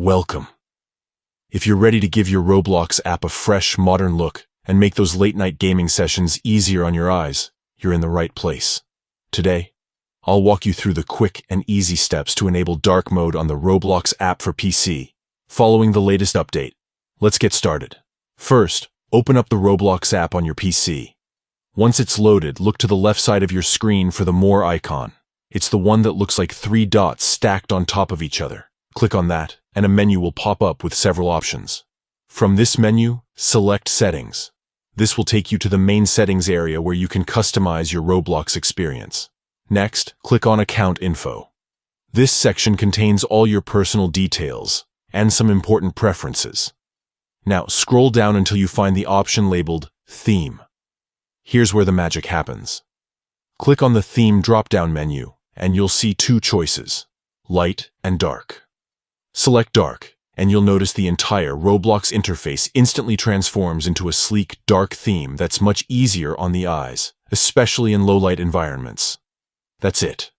Welcome. If you're ready to give your Roblox app a fresh, modern look and make those late-night gaming sessions easier on your eyes, you're in the right place. Today, I'll walk you through the quick and easy steps to enable dark mode on the Roblox app for PC, following the latest update. Let's get started. First, open up the Roblox app on your PC. Once it's loaded, look to the left side of your screen for the More icon. It's the one that looks like 3 dots stacked on top of each other. Click on that, and a menu will pop up with several options. From this menu, select Settings. This will take you to the main settings area where you can customize your Roblox experience. Next, click on Account Info. This section contains all your personal details and some important preferences. Now, scroll down until you find the option labeled Theme. Here's where the magic happens. Click on the Theme drop-down menu, and you'll see 2 choices, Light and Dark. Select Dark, and you'll notice the entire Roblox interface instantly transforms into a sleek, dark theme that's much easier on the eyes, especially in low-light environments. That's it.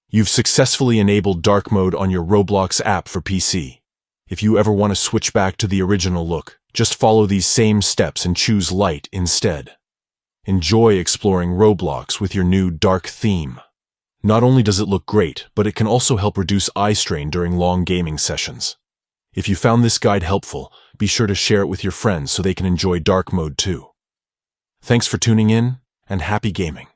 You've successfully enabled dark mode on your Roblox app for PC. If you ever want to switch back to the original look, just follow these same steps and choose light instead. Enjoy exploring Roblox with your new dark theme. Not only does it look great, but it can also help reduce eye strain during long gaming sessions. If you found this guide helpful, be sure to share it with your friends so they can enjoy dark mode too. Thanks for tuning in, and happy gaming.